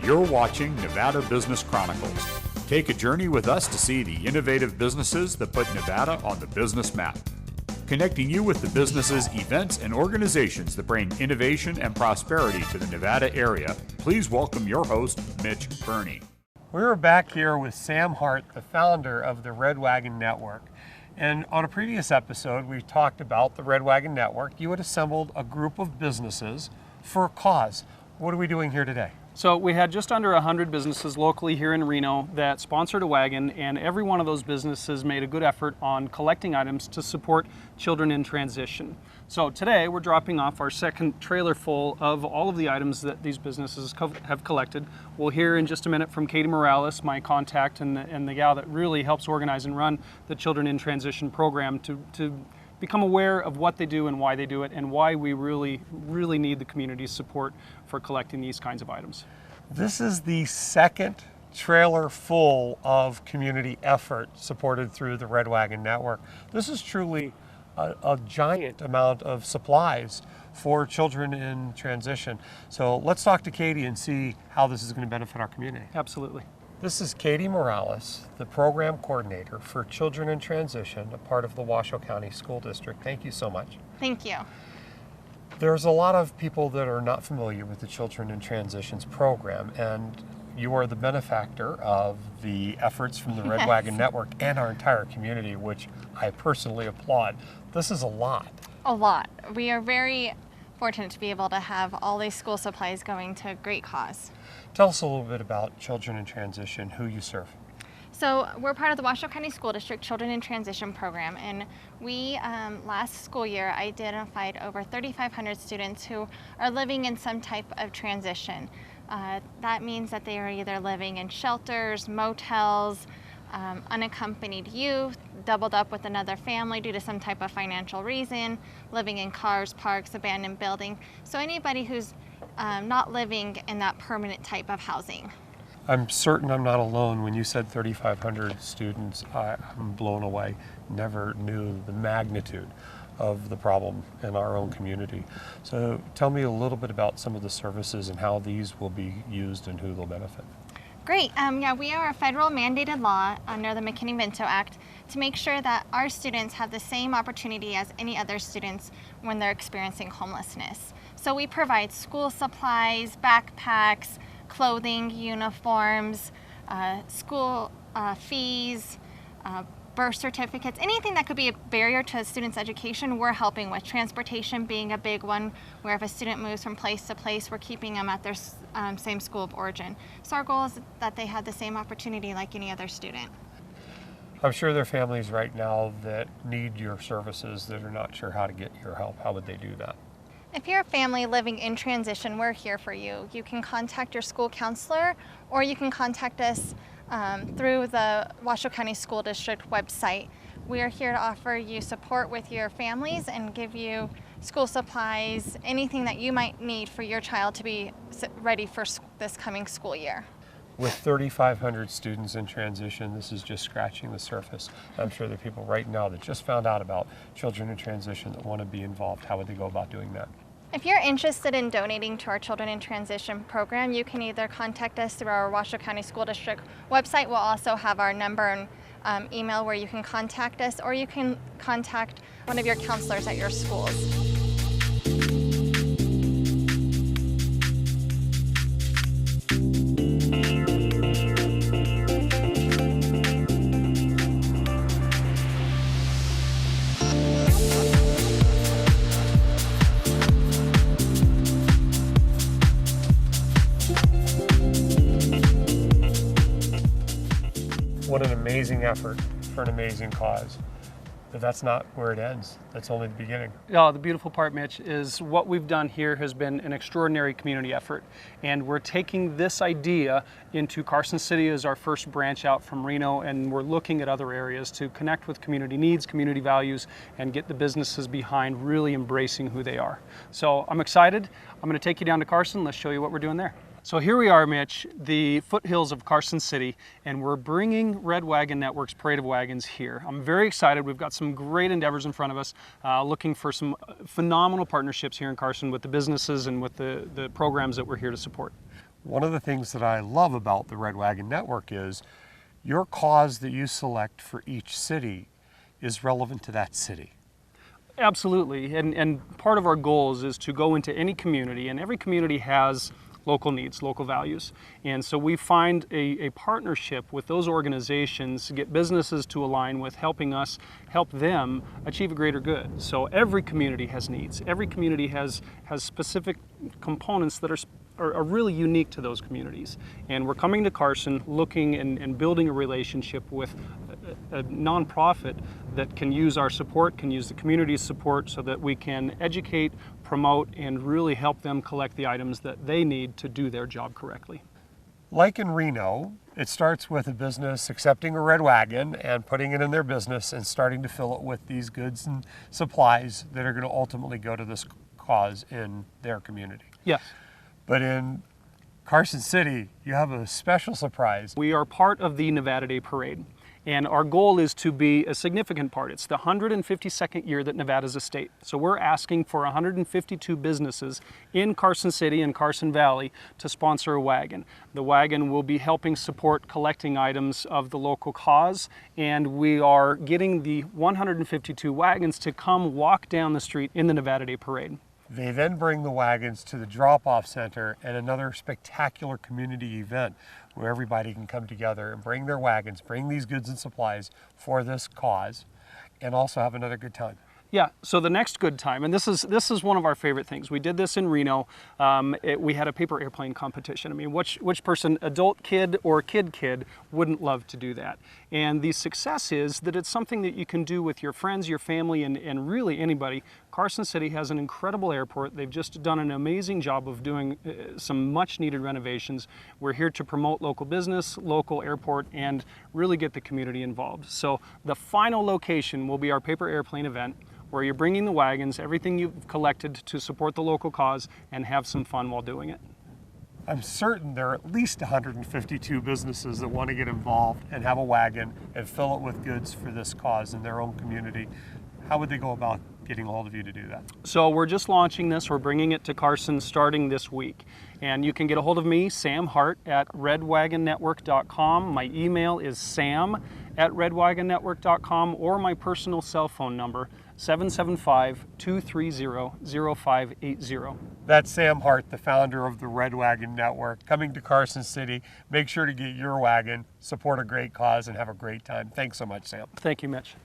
You're watching Nevada Business Chronicles. Take a journey with us to see the innovative businesses that put Nevada on the business map. Connecting you with the businesses, events, and organizations that bring innovation and prosperity to the Nevada area, please welcome your host, Mitch Burney. We're back here with Sam Hardt, the founder of the Red Wagon Network. And on a previous episode, we talked about the Red Wagon Network. You had assembled a group of businesses for a cause. What are we doing here today? So we had just under 100 businesses locally here in Reno that sponsored a wagon, and every one of those businesses made a good effort on collecting items to support children in transition. So today we're dropping off our second trailer full of all of the items that these businesses have collected. We'll hear in just a minute from Katie Morales, my contact and the gal that really helps organize and run the Children in Transition program to become aware of what they do and why they do it, and why we really need the community's support for collecting these kinds of items. This is the second trailer full of community effort supported through the Red Wagon Network. This is truly a giant amount of supplies for children in transition. So let's talk to Katie and see how this is going to benefit our community. Absolutely. This is Katie Morales, the program coordinator for Children in Transition, a part of the Washoe County School District. Thank you so much. Thank you. There's a lot of people that are not familiar with the Children in Transitions program, and you are the benefactor of the efforts from the Red Wagon Network and our entire community, which I personally applaud. This is a lot. A lot. We are very fortunate to be able to have all these school supplies going to a great cause. Tell us a little bit about Children in Transition, who you serve. So we're part of the Washoe County School District Children in Transition program, and we last school year identified over 3,500 students who are living in some type of transition. That means that they are either living in shelters, motels, unaccompanied youth, doubled up with another family due to some type of financial reason, living in cars, parks, abandoned buildings. So anybody who's not living in that permanent type of housing. I'm certain I'm not alone. When you said 3,500 students, I'm blown away. Never knew the magnitude of the problem in our own community. So tell me a little bit about some of the services and how these will be used and who they'll benefit. Great. Yeah, we are a federal mandated law under the McKinney-Vento Act to make sure that our students have the same opportunity as any other students when they're experiencing homelessness. So we provide school supplies, backpacks, clothing, uniforms, school fees, birth certificates, anything that could be a barrier to a student's education, we're helping with. Transportation being a big one, where if a student moves from place to place, we're keeping them at their same school of origin. So our goal is that they have the same opportunity like any other student. I'm sure there are families right now that need your services that are not sure how to get your help. How would they do that? If you're a family living in transition, we're here for you. You can contact your school counselor, or you can contact us through the Washoe County School District website. We are here to offer you support with your families and give you school supplies, anything that you might need for your child to be ready for this coming school year. With 3,500 students in transition, this is just scratching the surface. I'm sure there are people right now that just found out about Children in Transition that want to be involved. How would they go about doing that? If you're interested in donating to our Children in Transition program, you can either contact us through our Washoe County School District website. We'll also have our number and email where you can contact us, or you can contact one of your counselors at your schools. What an amazing effort for an amazing cause. But that's not where it ends. That's only the beginning. Yeah, the beautiful part, Mitch, is what we've done here has been an extraordinary community effort. And we're taking this idea into Carson City as our first branch out from Reno, and we're looking at other areas to connect with community needs, community values, and get the businesses behind really embracing who they are. So I'm excited. I'm going to take you down to Carson. Let's show you what we're doing there. So here we are, Mitch, the foothills of Carson City, and we're bringing Red Wagon Network's Parade of Wagons here. I'm very excited. We've got some great endeavors in front of us, looking for some phenomenal partnerships here in Carson with the businesses and with the programs that we're here to support. One of the things that I love about the Red Wagon Network is your cause that you select for each city is relevant to that city. Absolutely, and part of our goals is to go into any community, and every community has local needs, local values. And so we find a partnership with those organizations to get businesses to align with helping us help them achieve a greater good. So every community has needs. Every community has specific components that are really unique to those communities. And we're coming to Carson looking and building a relationship with a nonprofit that can use our support, can use the community's support so that we can educate, promote, and really help them collect the items that they need to do their job correctly. Like in Reno, it starts with a business accepting a red wagon and putting it in their business and starting to fill it with these goods and supplies that are going to ultimately go to this cause in their community. Yes. But in Carson City, you have a special surprise. We are part of the Nevada Day Parade, and our goal is to be a significant part. It's the 152nd year that Nevada's a state. So we're asking for 152 businesses in Carson City and Carson Valley to sponsor a wagon. The wagon will be helping support collecting items of the local cause, and we are getting the 152 wagons to come walk down the street in the Nevada Day Parade. They then bring the wagons to the drop-off center and another spectacular community event where everybody can come together and bring their wagons, bring these goods and supplies for this cause, and also have another good time. Yeah, so the next good time, and this is one of our favorite things. We did this in Reno. We had a paper airplane competition. I mean, which person, adult kid or kid, wouldn't love to do that? And the success is that it's something that you can do with your friends, your family, and really anybody. Carson City has an incredible airport. They've just done an amazing job of doing some much needed renovations. We're here to promote local business, local airport, and really get the community involved. So the final location will be our paper airplane event, where you're bringing the wagons, everything you've collected to support the local cause, and have some fun while doing it. I'm certain there are at least 152 businesses that want to get involved and have a wagon and fill it with goods for this cause in their own community. How would they go about getting a hold of you to do that? So we're just launching this. We're bringing it to Carson starting this week. And you can get a hold of me, Sam Hardt, at redwagonnetwork.com. My email is sam@redwagonnetwork.com, or my personal cell phone number, 775-230-0580. That's Sam Hardt, the founder of the Red Wagon Network, coming to Carson City. Make sure to get your wagon, support a great cause, and have a great time. Thanks so much, Sam. Thank you, Mitch.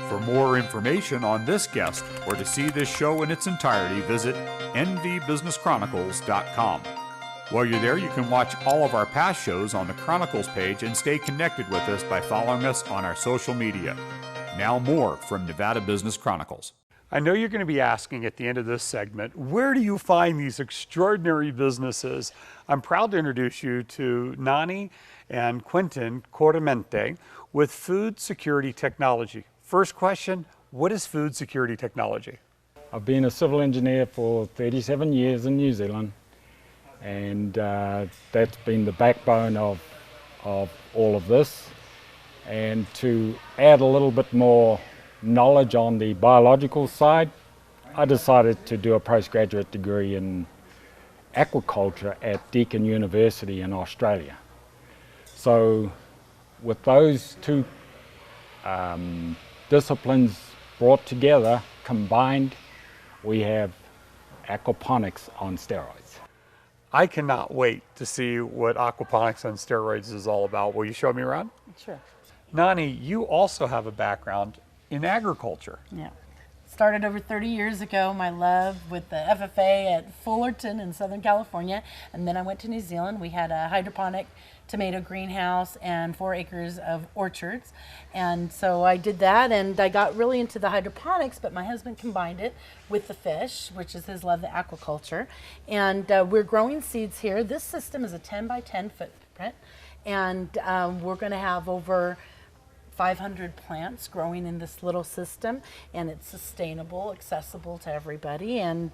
For more information on this guest or to see this show in its entirety, visit nvbusinesschronicles.com. While you're there, you can watch all of our past shows on the Chronicles page and stay connected with us by following us on our social media. Now more from Nevada Business Chronicles. I know you're going to be asking at the end of this segment, where do you find these extraordinary businesses? I'm proud to introduce you to Nani and Quentin Cordemente with Food Security Technology. First question, what is food security technology? I've been a civil engineer for 37 years in New Zealand, and that's been the backbone of all of this. And to add a little bit more knowledge on the biological side, I decided to do a postgraduate degree in aquaculture at Deakin University in Australia. So with those two disciplines brought together, combined, we have aquaponics on steroids. I cannot wait to see what aquaponics on steroids is all about. Will you show me around? Sure. Nani, you also have a background in agriculture. Yeah. Started over 30 years ago, my love with the FFA at Fullerton in Southern California, and then I went to New Zealand. We had a hydroponic tomato greenhouse and 4 acres of orchards, and so I did that, and I got really into the hydroponics, but my husband combined it with the fish, which is his love, the aquaculture, and we're growing seeds here. This system is a 10 by 10 footprint, and we're going to have over 500 plants growing in this little system, and it's sustainable, accessible to everybody, and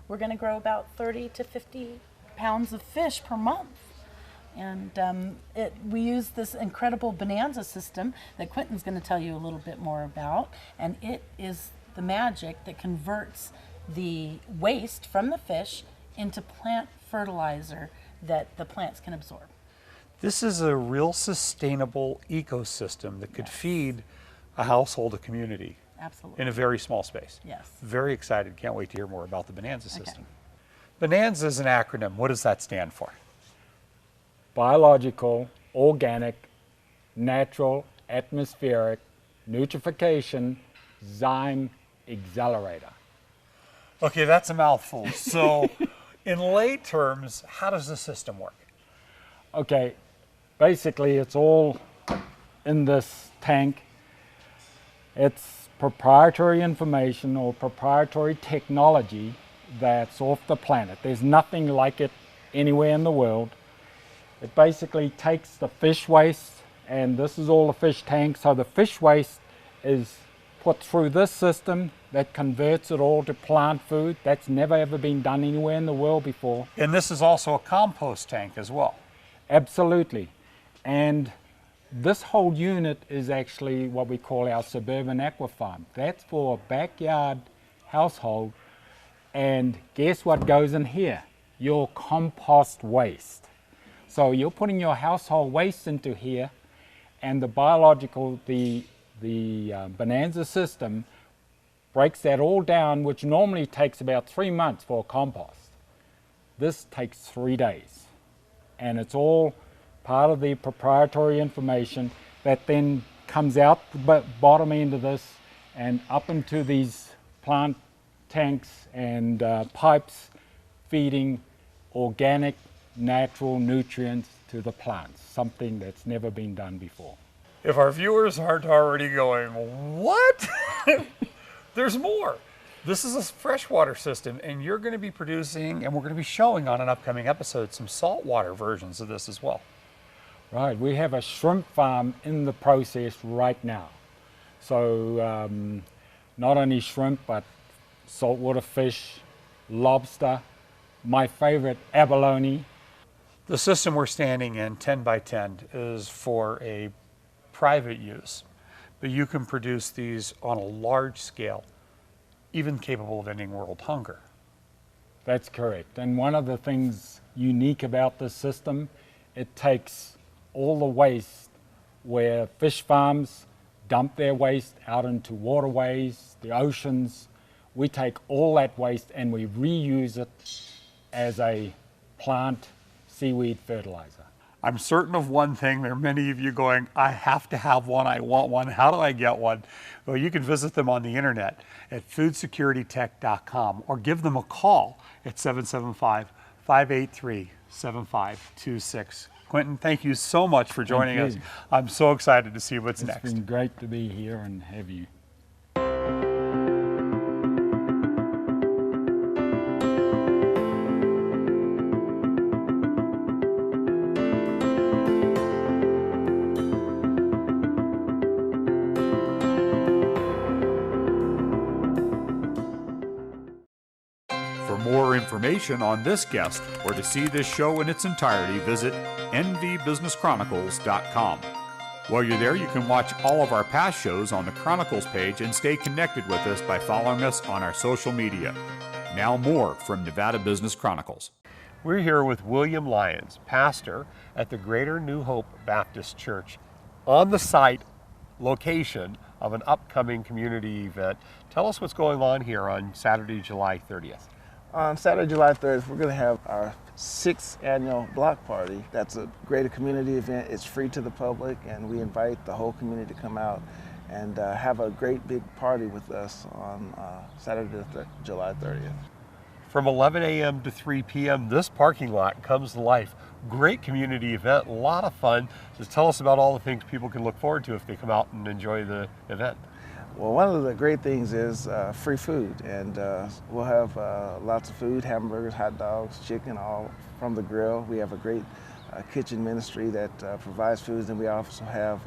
we're going to grow about 30 to 50 pounds of fish per month. And we use this incredible BONANZA system that Quentin's going to tell you a little bit more about, and it is the magic that converts the waste from the fish into plant fertilizer that the plants can absorb. This is a real sustainable ecosystem that could feed a household, a community Absolutely. in a very small space. Yes. Very excited. Can't wait to hear more about the BONANZA system. BONANZA is an acronym. What does that stand for? Biological, organic, natural, atmospheric, Nitrification, Zyme, Accelerator. Okay, that's a mouthful. So in lay terms, how does the system work? Okay, basically it's all in this tank. It's proprietary information or proprietary technology that's off the planet. There's nothing like it anywhere in the world. It basically takes the fish waste, and this is all the fish tank, so the fish waste is put through this system that converts it all to plant food. That's never ever been done anywhere in the world before. And this is also a compost tank as well. Absolutely. And this whole unit is actually what we call our suburban aqua farm. That's for a backyard household. And guess what goes in here? Your compost waste. So you're putting your household waste into here, and the biological, the BONANZA system breaks that all down, which normally takes about 3 months for a compost. This takes 3 days. And it's all part of the proprietary information that then comes out the bottom end of this and up into these plant tanks and pipes, feeding organic, natural nutrients to the plants, something that's never been done before. If our viewers aren't already going, what? There's more. This is a freshwater system, and you're going to be producing, and we're going to be showing on an upcoming episode, some saltwater versions of this as well. Right, we have a shrimp farm in the process right now. So not only shrimp, but saltwater fish, lobster, my favorite, abalone. The system we're standing in, 10 by 10, is for a private use, but you can produce these on a large scale, even capable of ending world hunger. That's correct. And one of the things unique about this system, it takes all the waste where fish farms dump their waste out into waterways, the oceans. We take all that waste and we reuse it as a plant seaweed fertilizer. I'm certain of one thing. There are many of you going, I have to have one, I want one, how do I get one? Well, you can visit them on the internet at foodsecuritytech.com or give them a call at 775-583-7526. Quentin, thank you so much for joining us. I'm so excited to see what's next. It's been great to be here and have you. For more information on this guest or to see this show in its entirety, visit nvbusinesschronicles.com. While you're there, you can watch all of our past shows on the Chronicles page and stay connected with us by following us on our social media. Now more from Nevada Business Chronicles. We're here with William Lyons, pastor at the Greater New Hope Baptist Church, on the site location of an upcoming community event. Tell us what's going on here on Saturday, July 30th. On Saturday, July 30th, we're going to have our 6th annual block party. That's a greater community event. It's free to the public, and we invite the whole community to come out and have a great big party with us on Saturday, July 30th. From 11 a.m. to 3 p.m., this parking lot comes to life. Great community event, a lot of fun. Just tell us about all the things people can look forward to if they come out and enjoy the event. Well, one of the great things is free food, and we'll have lots of food, hamburgers, hot dogs, chicken, all from the grill. We have a great kitchen ministry that provides foods, and we also have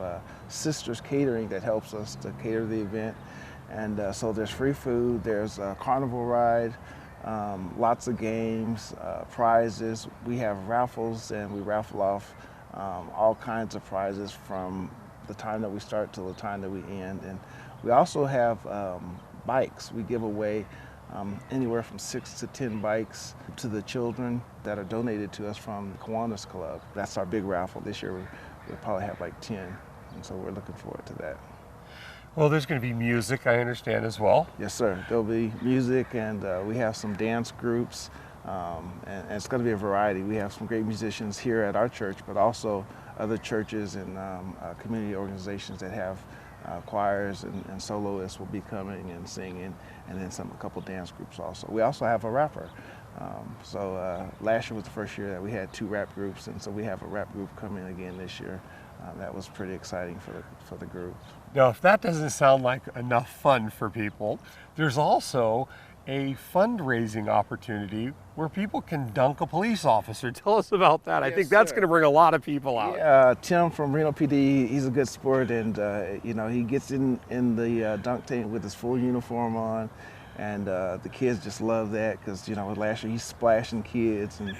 Sisters Catering that helps us to cater the event. And so there's free food, there's a carnival ride, lots of games, prizes. We have raffles, and we raffle off all kinds of prizes from the time that we start till the time that we end. And we also have bikes. We give away anywhere from 6 to 10 bikes to the children that are donated to us from the Kiwanis Club. That's our big raffle. This year we'll probably have like 10, and so we're looking forward to that. Well, there's going to be music, I understand, as well. Yes, sir. There'll be music, and we have some dance groups, and it's going to be a variety. We have some great musicians here at our church, but also other churches and community organizations that have choirs and soloists will be coming and singing, and then a couple dance groups also. We also have a rapper. Last year was the first year that we had 2 rap groups, and so we have a rap group coming again this year. That was pretty exciting for the group. Now, if that doesn't sound like enough fun for people, there's also a fundraising opportunity where people can dunk a police officer. Tell us about that. I think that's going to bring a lot of people out. Yeah, Tim from Reno PD, he's a good sport, and he gets in the dunk tank with his full uniform on, and the kids just love that because last year he's splashing kids, and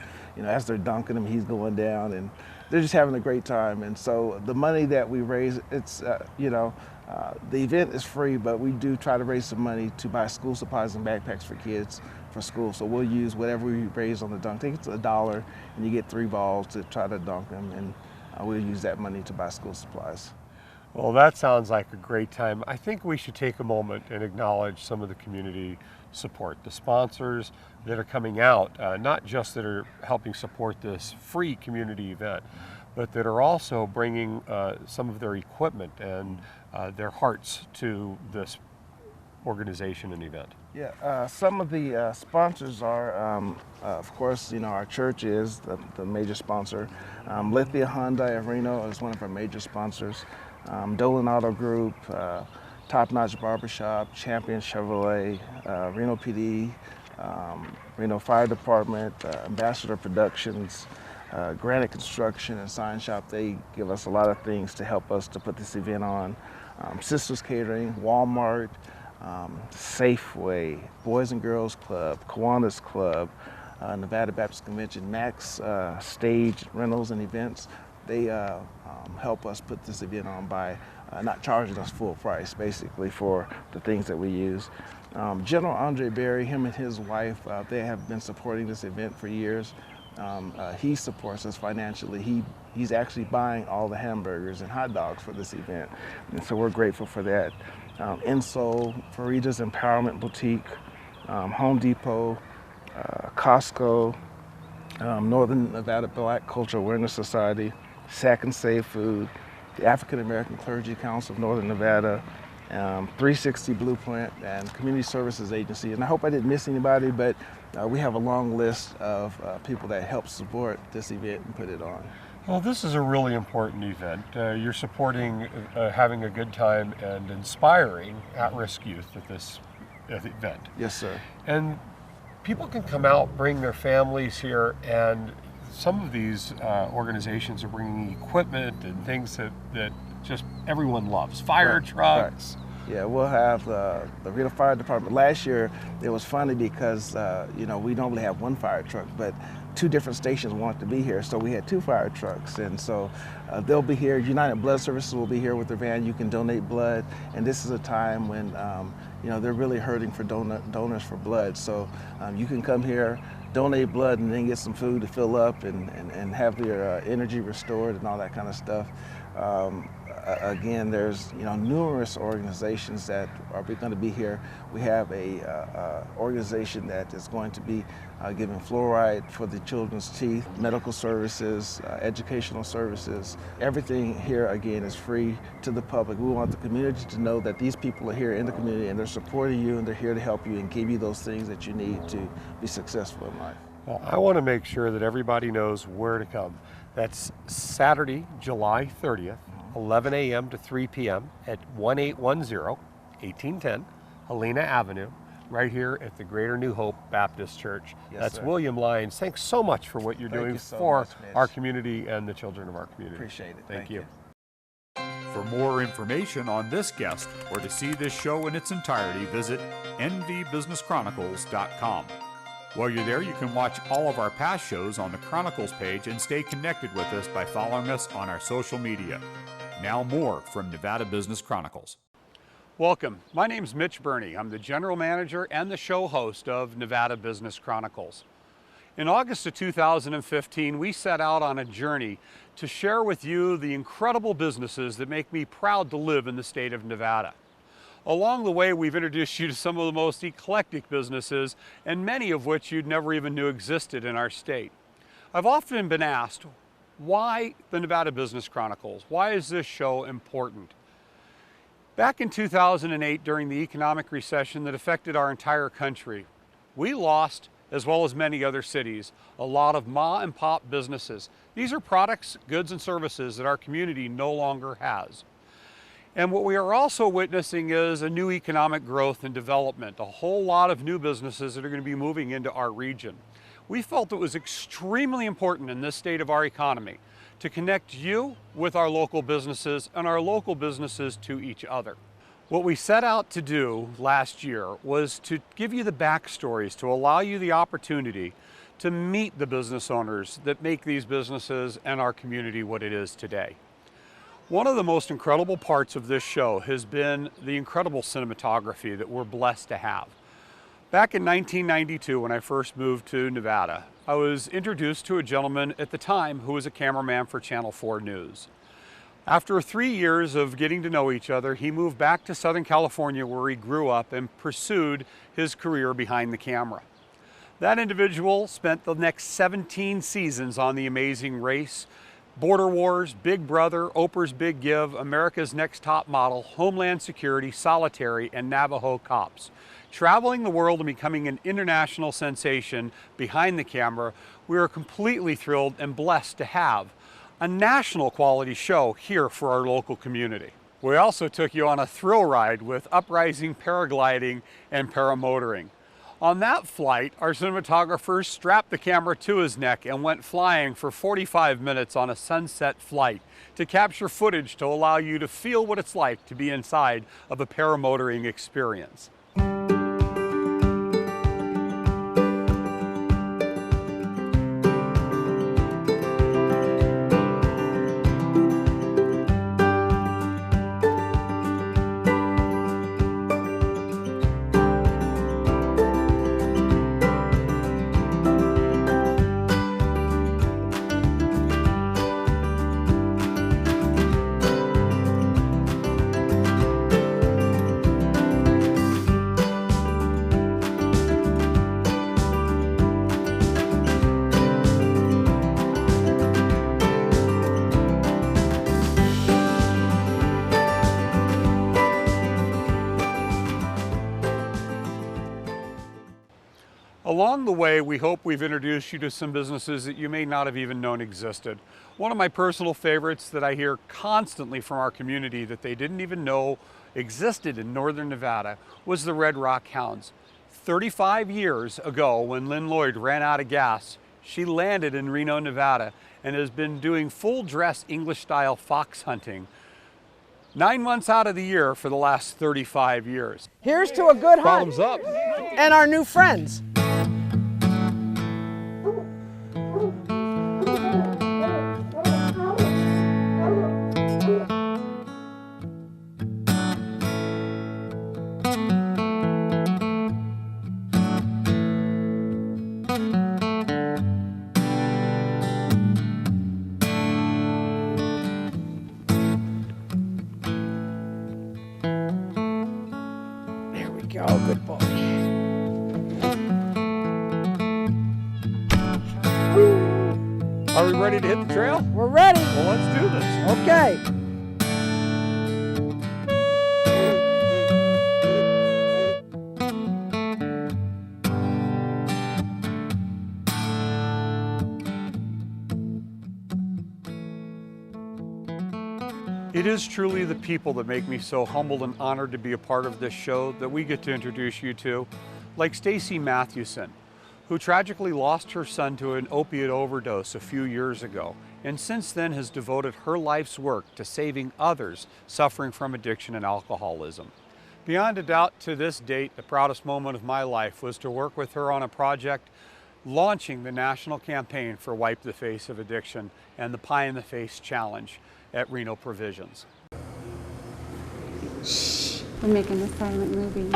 as they're dunking him, he's going down, and they're just having a great time. And so the money that we raise, it's the event is free, but we do try to raise some money to buy school supplies and backpacks for kids for school. So we'll use whatever we raise on the dunk. I think it's $1, and you get 3 balls to try to dunk them, and we'll use that money to buy school supplies. Well, that sounds like a great time. I think we should take a moment and acknowledge some of the community support, the sponsors that are coming out, not just that are helping support this free community event, but that are also bringing some of their equipment and their hearts to this organization and event. Yeah, some of the sponsors are, of course, our church is the major sponsor. Lithia Hyundai of Reno is one of our major sponsors. Dolan Auto Group, Top Notch Barbershop, Champion Chevrolet, Reno PD, Reno Fire Department, Ambassador Productions, Granite Construction and Sign Shop. They give us a lot of things to help us to put this event on. Sisters Catering, Walmart, Safeway, Boys and Girls Club, Kiwanis Club, Nevada Baptist Convention, Max Stage Rentals and Events. They help us put this event on by not charging us full price, basically, for the things that we use. General Andre Berry, him and his wife, they have been supporting this event for years. He supports us financially. He's actually buying all the hamburgers and hot dogs for this event, and so we're grateful for that. Insole, Farida's Empowerment Boutique, Home Depot, Costco, Northern Nevada Black Cultural Awareness Society, Sack and Save Food, the African American Clergy Council of Northern Nevada, 360 Blueprint, and Community Services Agency. And I hope I didn't miss anybody, but we have a long list of people that help support this event and put it on. Well, this is a really important event. You're supporting having a good time and inspiring at-risk youth at this event. Yes, sir. And people can come out, bring their families here, and some of these organizations are bringing equipment and things that just everyone loves. Fire trucks. Right. Yeah, we'll have the Reno Fire Department. Last year, it was funny because, we normally have 1 fire truck, but 2 different stations wanted to be here, so we had 2 fire trucks. And so they'll be here. United Blood Services will be here with their van. You can donate blood, and this is a time when, they're really hurting for donors for blood. So you can come here, donate blood, and then get some food to fill up and have your energy restored and all that kind of stuff. Again, there's numerous organizations that are going to be here. We have a organization that is going to be giving fluoride for the children's teeth, medical services, educational services. Everything here, again, is free to the public. We want the community to know that these people are here in the community and they're supporting you and they're here to help you and give you those things that you need to be successful in life. Well, I want to make sure that everybody knows where to come. That's Saturday, July 30th. 11 a.m. to 3 p.m. at 1810 Helena Avenue, right here at the Greater New Hope Baptist Church. Yes, That's sir. William Lyons. Thanks so much for what you're Thank doing you so for much, Mitch. our community and the children of our community. Appreciate it. Thank you. For more information on this guest or to see this show in its entirety, visit nvbusinesschronicles.com. While you're there, you can watch all of our past shows on the Chronicles page and stay connected with us by following us on our social media. Now more from Nevada Business Chronicles. Welcome. My name's Mitch Burney. I'm the general manager and the show host of Nevada Business Chronicles. In August of 2015, we set out on a journey to share with you the incredible businesses that make me proud to live in the state of Nevada. Along the way, we've introduced you to some of the most eclectic businesses, and many of which you'd never even knew existed in our state. I've often been asked, why the Nevada Business Chronicles? Why is this show important? Back in 2008, during the economic recession that affected our entire country, we lost, as well as many other cities, a lot of ma and pop businesses. These are products, goods, and services that our community no longer has. And what we are also witnessing is a new economic growth and development, a whole lot of new businesses that are going to be moving into our region. We felt it was extremely important in this state of our economy to connect you with our local businesses and our local businesses to each other. What we set out to do last year was to give you the backstories, to allow you the opportunity to meet the business owners that make these businesses and our community what it is today. One of the most incredible parts of this show has been the incredible cinematography that we're blessed to have. Back in 1992, when I first moved to Nevada, I was introduced to a gentleman at the time who was a cameraman for Channel 4 News. After 3 years of getting to know each other, he moved back to Southern California where he grew up and pursued his career behind the camera. That individual spent the next 17 seasons on The Amazing Race, Border Wars, Big Brother, Oprah's Big Give, America's Next Top Model, Homeland Security, Solitary, and Navajo Cops. Traveling the world and becoming an international sensation behind the camera, we are completely thrilled and blessed to have a national quality show here for our local community. We also took you on a thrill ride with uprising paragliding and paramotoring. On that flight, our cinematographer strapped the camera to his neck and went flying for 45 minutes on a sunset flight to capture footage to allow you to feel what it's like to be inside of a paramotoring experience. Along the way, we hope we've introduced you to some businesses that you may not have even known existed. One of my personal favorites that I hear constantly from our community that they didn't even know existed in northern Nevada was the Red Rock Hounds. 35 years ago, when Lynn Lloyd ran out of gas, she landed in Reno, Nevada, and has been doing full-dress English-style fox hunting 9 months out of the year for the last 35 years. Here's to a good hunt. Thumbs up. And our new friends. Oh, good boy. Are we ready to hit the trail? We're ready. Well, let's do this. Okay. It is truly the people that make me so humbled and honored to be a part of this show that we get to introduce you to, like Stacy Mathewson, who tragically lost her son to an opiate overdose a few years ago, and since then has devoted her life's work to saving others suffering from addiction and alcoholism. Beyond a doubt, to this date, the proudest moment of my life was to work with her on a project launching the national campaign for Wipe the Face of Addiction and the Pie in the Face Challenge at Reno Provisions. Shh. We're making a silent movie.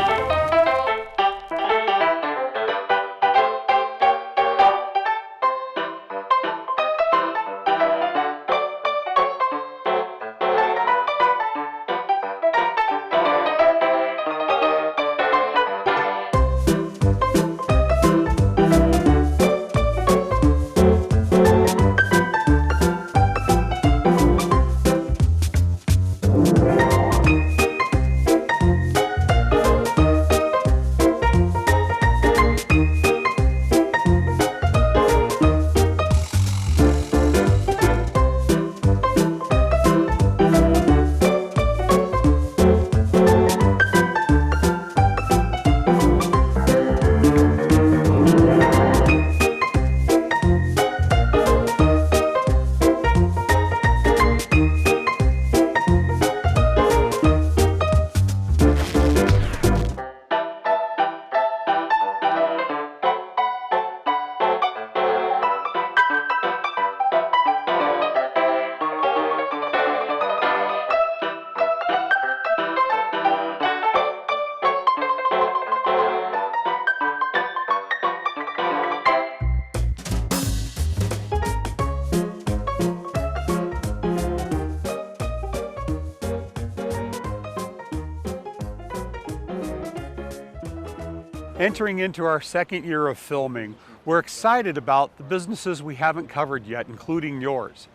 Entering into our second year of filming, we're excited about the businesses we haven't covered yet, including yours.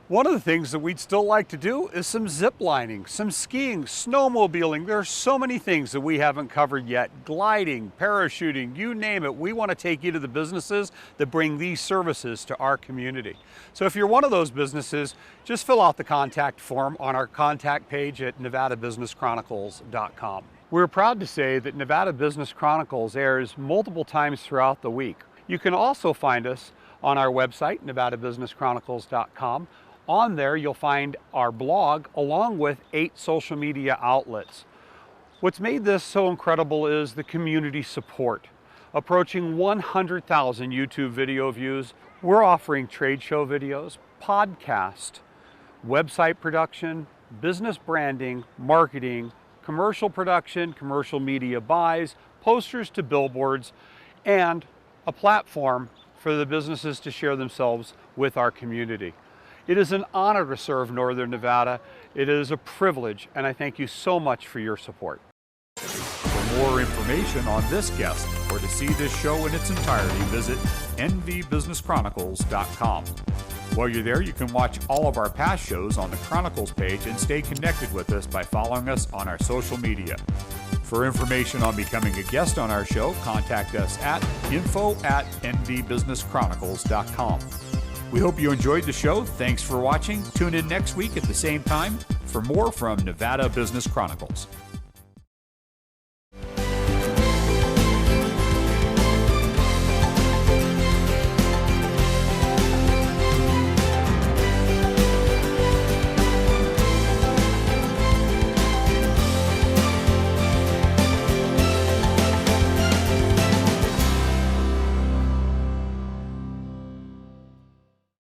One of the things that we'd still like to do is some zip lining, some skiing, snowmobiling. There are so many things that we haven't covered yet. Gliding, parachuting, you name it. We want to take you to the businesses that bring these services to our community. So if you're one of those businesses, just fill out the contact form on our contact page at nevadabusinesschronicles.com. We're proud to say that Nevada Business Chronicles airs multiple times throughout the week. You can also find us on our website, nevadabusinesschronicles.com. On there, you'll find our blog along with 8 social media outlets. What's made this so incredible is the community support. Approaching 100,000 YouTube video views, we're offering trade show videos, podcast, website production, business branding, marketing, commercial production, commercial media buys, posters to billboards, and a platform for the businesses to share themselves with our community. It is an honor to serve Northern Nevada. It is a privilege, and I thank you so much for your support. For more information on this guest or to see this show in its entirety, visit nvbusinesschronicles.com. While you're there, you can watch all of our past shows on the Chronicles page and stay connected with us by following us on our social media. For information on becoming a guest on our show, contact us at info@nvbusinesschronicles.com. We hope you enjoyed the show. Thanks for watching. Tune in next week at the same time for more from Nevada Business Chronicles.